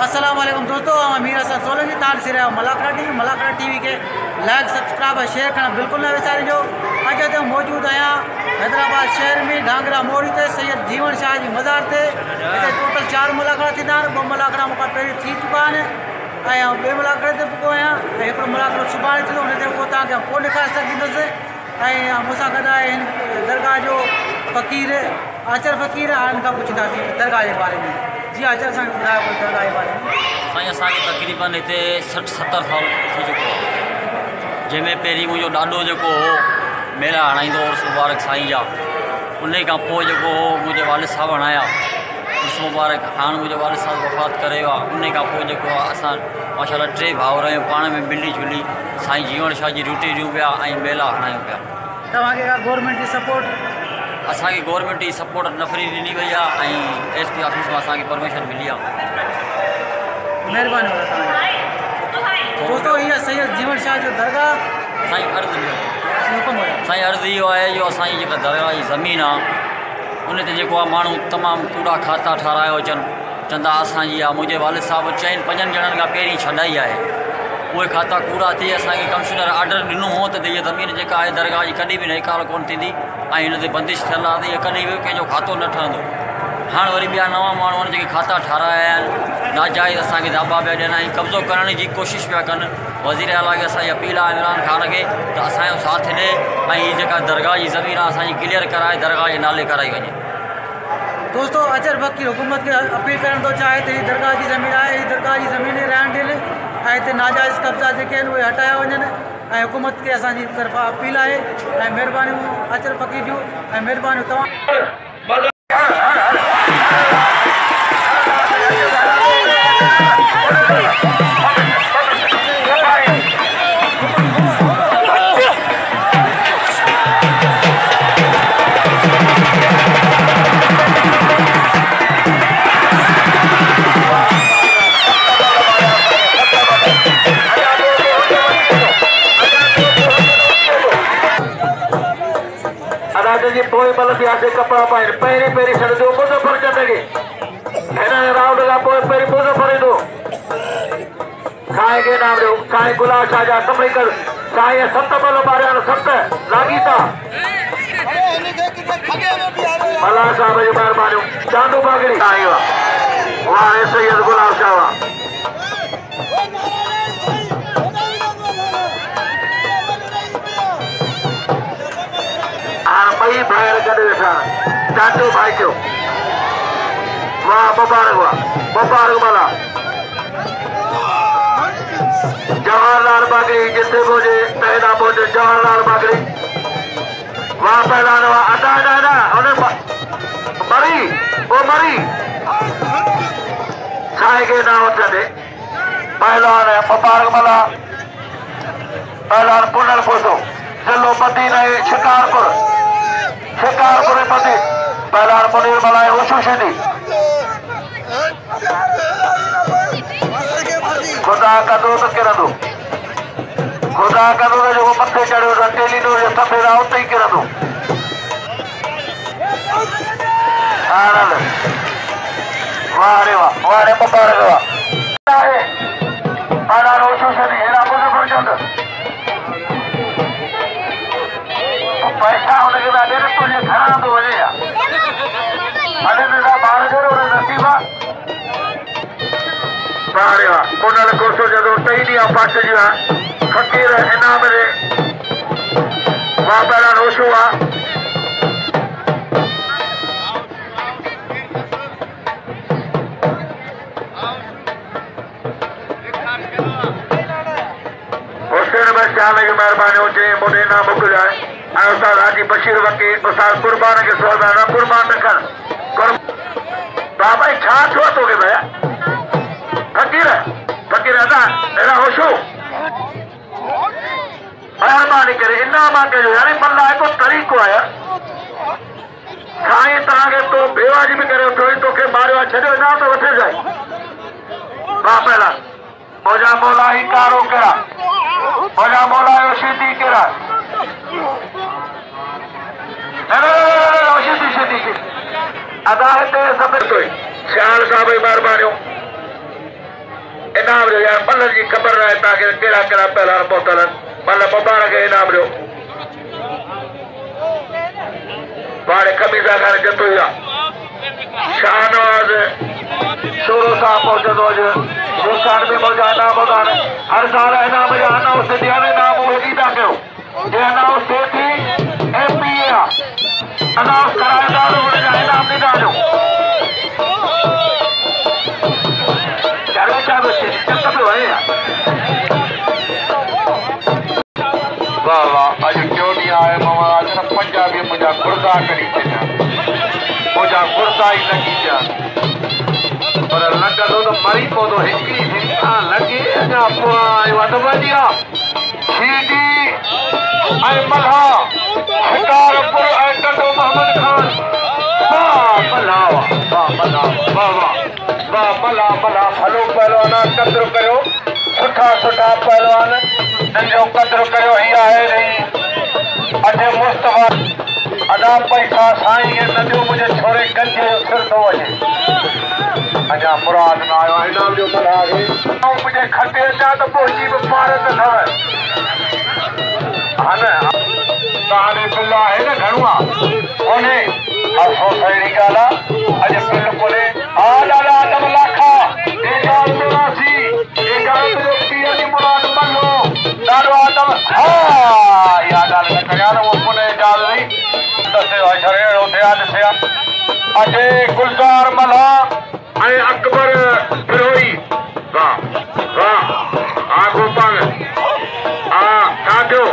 अस्सलाम वालेकुम दोस्तों, अमीर हसन सोलंकी ताल से मलाकड़ा टीवी के लाइक सब्सक्राइब और शेयर करना बिल्कुल न विसारिजो। अज ते मौजूद आया हैदराबाद शहर में ढांगरा मोड़ी ते सैयद जीवन शाह जी मज़ार ते। टोटल 4 मुलाक़ात थींदा आहिनि। 2 मुलाक़ात मूंखां पहिरीं थी चुका आहिनि ऐं ॿिए मुलाक़ात ते पुको आहियां। हिकिड़ो मुलाक़ात सुभाणे थींदो, हुन ते पोइ तव्हांखे पोइ ॾेखारे सघंदुसि। ऐं मूंसां गॾु आहे हिन दरगाह जो फ़क़ीर आचर फ़क़ीर। हाणे खां पुछंदासीं दरगाह जे बारे में। जी आचर सां ॿुधायो कोई दरगाह जे बारे में। साईं असांखे तक़रीबन हिते 60-70 साल थी चुको आहे, जंहिंमें पहिरीं मुंहिंजो ॾाॾो जेको हो मेला हणाईंदो हो उर्स मुबारक साईं जा। उन खां पोइ जेको हो मुंहिंजे वालिद साहब हणाया उर्स मुबारक। हाणे मुंहिंजो वालिद साहब वफ़ात करे वियो आहे। उन खां पोइ जेको आहे असां माशाल्लाह 3 भाउर आहियूं, पाण में मिली जुली साईं जीवन शाह जी ड्यूटी ॾियूं पिया ऐं मेला हणायूं पिया। तव्हांखे का गवर्नमेंट जी सपोर्ट? असांखे गवर्नमेंट जी सपोर्ट नफ़री ॾिनी वई आहे ऐं SP ऑफिस मां असांखे परमिशन मिली आहे। महिरबानी दोस्तों, इहा सैयद जीवन शाह जो दरगाह साईं साईं अर्ज़ु इहो आहे जो असांजी जेका दरगाह जी ज़मीन आहे उन ते जेको आहे माण्हू तमामु कूड़ा खाता ठारायो अचनि, चवंदा असांजी आहे। मुंहिंजे वालिद साहब 4-5 ॼणनि खां पहिरीं छॾाई आहे। उहे खाता कूड़ा थी असांखे कमिश्नर ऑर्डर ॾिनो हो त हीअ ज़मीन जेका आहे दरगाह जी कॾहिं बि निकाल कोन थींदी ऐं हिन ते बंदिश थियल आहे त हीअ कॾहिं बि कंहिंजो खातो न ठहंदो। हाणे वरी ॿिया नवां माण्हू आहिनि जेके खाता ठाराया आहिनि, नाजाइज़ असांखे दाबा पिया ॾियनि ऐं कब्ज़ो करण जी कोशिशि पिया कनि। वज़ीर आला खे असांजी अपील आहे इमरान ख़ान खे त असांजो साथ ॾिए ऐं हीअ जेका दरगाह जी ज़मीन आहे असांजी क्लियर कराए दरगाह जे नाले कराई वञे। दोस्तों, अचर फ़क़ीर हुकूमत खे अपील करण थो चाहे त हीअ दरगाह जी ज़मीन आहे, हीअ दरगाह जी ज़मीन रहण ॾियनि ऐं हिते नाजाइज़ कब्ज़ा जेके आहिनि उहे हटाया वञनि ऐं हुकूमत खे असांजी तरफ़ां अपील आहे। ऐं महिरबानियूं अचर फ़क़ीर जूं ऐं महिरबानियूं तव्हां। पोइ मलंदी आहे कपिड़ा पाइनि पहिरीं छॾिजो मुज़फ़र चंद खे। हिन राउंड खां पोइ पहिरीं मुज़फ़र ईंदो। साईं खे नाम ॾियो, साईं गुलाब शाह जा संभली कर। साईं 7 बल मारिया आहिनि, 7 लाॻीता। मल्हार साहब जी महिरबानियूं। चांदू बागड़ी आई वाह सैयद गुलाब शाह वाह। ॿई भाइर गॾु वेठा चाचो भाई जो वाह मुबारक मला। जवाहरलाल बागड़ी जिते बि हुजे तहिड़ा बि हुजे जवाहरलाल बागड़ी वाह। पहलान वाह अदा हुन मरी साईं खे न वठंदे पहलान मुबारक मला। पहलान पुनल पोसो ज़िलो मदीना शिकारपुर मदी पहलान मुनीर मलाए उशू शिदी। खुदा कंदो त किरंदो, खुदा कंदो त जेको मथे चढ़ियो त टेलीडोर जो सफ़ेद आहे उते ई किरंदो। वाह रे मुबारक वाह। पहलान उशू शिदी हेड़ा मुज़फ़र चंद पैसा हुनखे था ॾियनि, तुंहिंजे घरां थो वञे हले नंढा ॿार जो नसीबा। वाह वाह कुनल कोसो जॾो 3 ॾींहं पास जी आहे फ़क़ीर इनाम ॾे वाह। पहिरां होशो आहे हुसैन बस शाह जी महिरबानी हुजे मुंहिंजे नाम मोकिलिजाए। उस्ताद हाजी बशीर वकील उस्ताद कुर्बान के सोदाना कुर्बान न कर बाबा छा थियो तोखे भैया फ़क़ीर अदा अहिड़ा होशो महिरबानी करे इनाम कजो। यानी मल्ला हिकु तरीक़ो आहे साईं तव्हांखे तो बेवाजिबी करे थोरी तोखे मारियो आहे, छॾियो इनाम त वठे जाए। वाह पहला मुंहिंजा मौला ही कारो कहिड़ा, मुंहिंजा मौला जो शीदी कहिड़ा अदा हिते सभु श्याल साहब जी महिरबानियूं। इनाम ॾियो यार मल जी ख़बर न आहे तव्हांखे कहिड़ा कहिड़ा पहलवान पहुतल आहिनि मल मुबारक इनाम ॾियो पाणे खमीसा खाने जतो हुआ शाहनवाज शोरो साहब पहुंचंदो अॼु मुस्कान बि मौजा इनाम वधान हर साल इनाम जा अनाउंस थिया इनाम उहे ॾींदा कयो जे अनाउंस थिए थी MP अनाउंस कराईंदा उनजा इनाम ॾींदा वञो वाह वाह अॼु टियों ॾींहुं आहे महाराज न पंजाबी मुंहिंजा गुर्दा कढी छॾिया मुंहिंजा गुर्दा ई लॻी पिया पर लॻंदो त मरी पवंदो हिकु लॻे अञा पुराणी वधि छीडी ऐं मल्हा शिकारपुर ऐं टंडो मोहम्मद खान वाह मल्हा वाह मल्हा वाह वाह वाह मल्हा मल्हा भलो पहलवान कदुरु कयो सुठा सुठा पहलवान जो कदुरु कयो हीअ आहे रही अॼु मुस्तफ़ा अदा पैसा साईं खे न ॾियो मुंहिंजे छोरे गंजे जो सिर थो वञे अञा मुराद न आयो आहे इनाम जो मल्हा खे मुंहिंजे खटे अचां त पहुची बि पार त अथव हा न तव्हांजो बिल आहे न घणो आहे कोन्हे अफ़सोस अहिड़ी ॻाल्हि आहे अॼु बिल कोन्हे हा ॾाढा अदब लाखा मुराद मल्हो ॾाढो अदब हा इहा ॻाल्हि न करिया न उहो पुने ॻाल्हि हुई अहिड़ो थिया ॾिसिया अजय गुलज़ार मल्हा ऐं अकबर फिरोई वाह वाह हा गोपाल हा छा थियो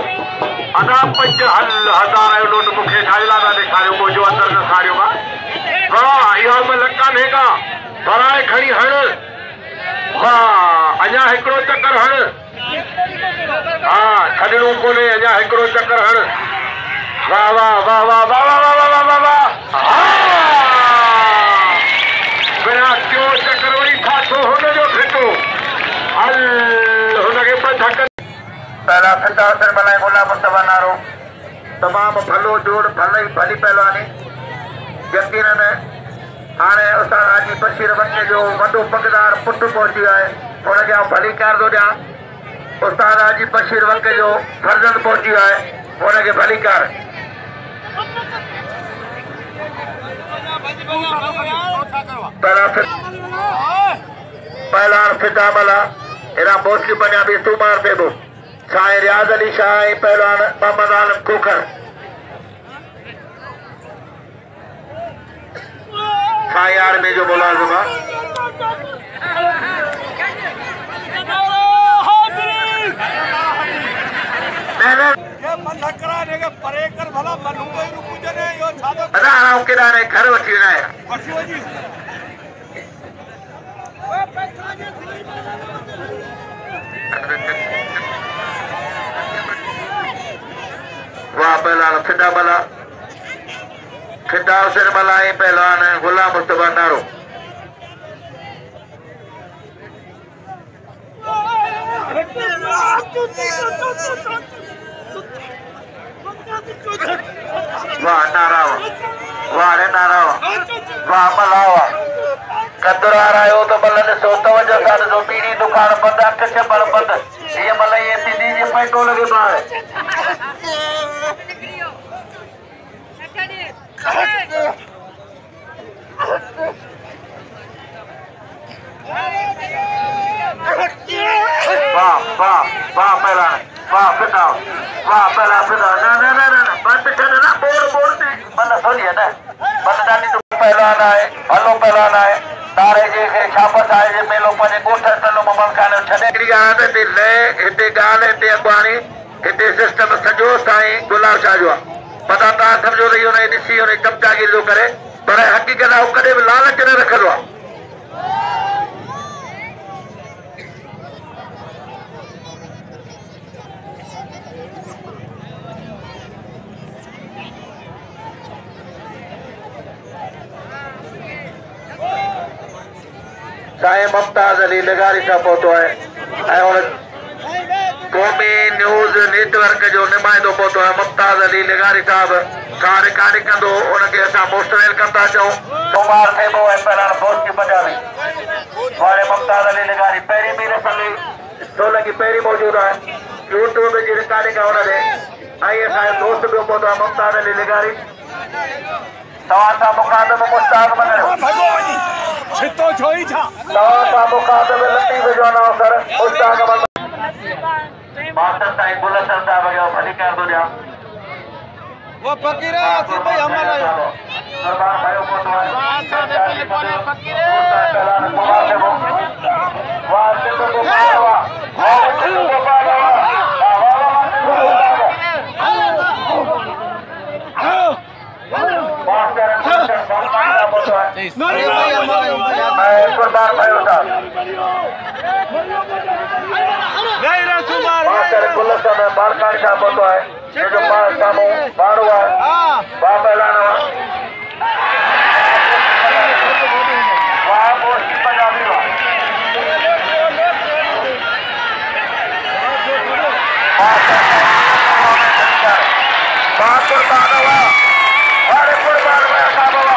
अञा 5000 जो नोट मूंखे छा लाइ था ॾेखारियो मुंहिंजो अंदरि न खारियो वाह इहा महिल कान्हे का भराए खणी हण वाह अञा हिकिड़ो चकर हण हा छॾणो कोन्हे अञा हिकिड़ो चकर हण वाह वाह वाह वाह वाह वाह वाह वाह वाह वाह बिना टियों चकर वरी था छो हुनजो फिटो हल हुनखे धक पहला फिटा हुसैन मल्हाए गुलाम मुस्तफ़ा नारो तमामु भलो जोड़ भली पहलवानी यकीनन हाणे उस्ताद हाजी बशीर वके जो वॾो पगदार पुटु पहुची वियो आहे हुनखे आउं भली कार थो ॾियां उस्ताद हाजी बशीर वके जो फर्ज़ंद पहुची वियो आहे हुनखे भली कार पहलवान फिदा मल्हा हेॾा मोस्टली पंजाबी सूमार थिए थो साईं रियाज़ अली शाह ऐं पहलवान मोहम्मद आलम खोखर साईं आर्मी जो मुलाज़िम आहे घर वठी वञा वाह पहलवान फिदा मल्हा फिदा हुसैन मल्हा ऐं पहलवान गुलाम मुस्तफ़ा नारो वाह नारा वाह रे नारा वाह मल्हा वाह कदुरु हारायो त मल ॾिसो तवजो सां ॾिसो बीड़ी दुकान बंदि अठ चपल बंदि हीअ मल इहे सिंधी जी पैटो लॻे पियो वाह वाह वाह पहलवान वाह फिदा वाह पहला फिदा न न न न बंदि कर ना बोल बोल मल सोलिए न बंदि ॾाढी पहलवान आहे भलो पहलवान आहे तारे जे शाबत आहे जे मेलो पंहिंजे ॻोठ टलो मोहम्मद खान छॾे हिकिड़ी ॻाल्हि हिते लय हिते ॻाल्हि हिते अॻवानी हिते सिस्टम सॼो साईं गुलाब शाह जो आहे पता तव्हां सम्झो त इहो हुनखे ॾिसी हुनजी कब्ज़ागिरी थो करे पर हक़ीक़त आहे कॾहिं बि लालच न रखंदो आहे साईं मुमताज़ अली लगारी सां पहुतो आहे ऐं हुन क़ौमी न्यूज़ नेटवर्क जो नुमाइंदो पहुतो आहे मुमताज़ अली लिगारी साहब छा रिकॉर्डिंग कंदो उनखे असां मुस्तक़िल कंदा अचूं सोमवार थिए पोइ पहिरां बोस की पंजाबी वारे मुमताज़ अली लिगारी पहिरीं मीर सली ढोलकी पहिरीं मौजूदु आहे यूट्यूब जी रिकॉर्डिंग आहे हुनते ऐं असांजो दोस्त ॿियो पहुतो आहे मुमताज़ अली लिगारी तव्हां सां मुखातिब मुश्ताक बणियो तव्हां सां मुखातिब लतीफ़ जो अनाउंसर मुश्ताक मास्टर साईं गुलशन साहब जो अधिकार थो ॾियां वो फकीर आसिफ भाई हमल आयो दरबार भयो कोतो आहे फकीर वाह सिंधु को पावा वाह सिंधु को पावा मास्टर गुलशन साहब कोतो आहे कुर्बान भयो साहब मास्टर गुलशन बालकानी साहब कोतो आहे जो मां सामू बाड़ो आहे बाप एलानो वाह बोस की पंजाबी वाह कुर्बान हुआ अरे कुर्बान हुआ साहब हुआ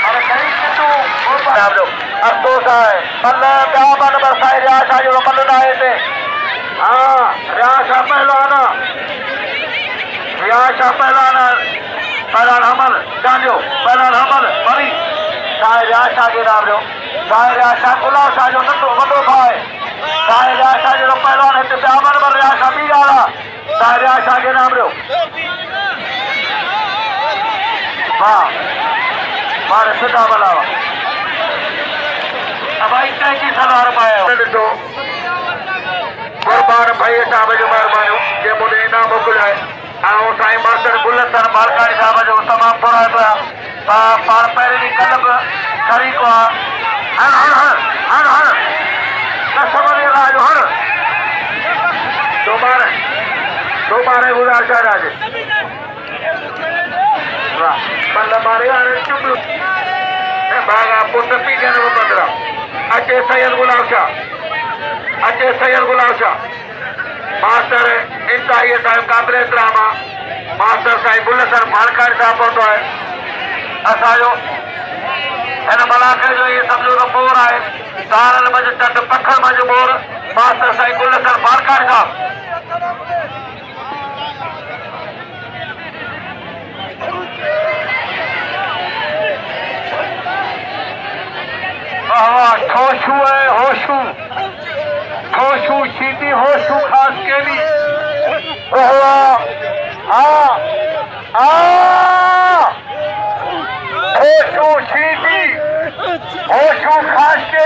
अरे कहीं कितु कुर्बान जो अफसोस है मल्ल क्या बन बरसाए रियाशा जो मल्ल ना आए थे हाँ रियाशा पहलवान हमल चांदियो पहलवान हमल मरी साहिब रियाशा के नाम जो साहिब रियाशा गुलाब शाह जो नंढो वॾो भाउ आहे साहिब रियाशा जो पहलवान हिते ॿिया नंबर रियाशा ॿी ॻाल्हि आहे साहिब रियाशा के नाम जो वाह मारे सिधा भलावा भाई कंहिंजी सलाह पायो ॾिठो कुर्बान भाई साहब जो महिरबानी जे मुंहिंजे इनाम मोकिलियो ऐं साईं मास्टर गुलशन बालकानी साहब जो तमामु थोरा पिया पाण पहिरीं ॾींहुं कल्ह बि शरीक हुआ हण समझी राज हण दोबारे गुज़ारिश आहे राज वाह मल्ल मारे हाणे चुप भागा पुट पी ॾियण पंद्रहं अचे सैयद गुलाब शाह मास्टर इंतहाई साहिब काबिल एतिराम आहे मास्टर साईं गुलशन बालकानी साहब पहुतो आहे असांजो हिन मलाके जो इहे सम्झो त बोर आहे तारनि मंझि चंड पखर मंझि बोर मास्टर साईं गुलशन बालकानी साहब ठोशू है होशू ठोशू सीधी होशू खास के लिए होशू सीधी होशू खास के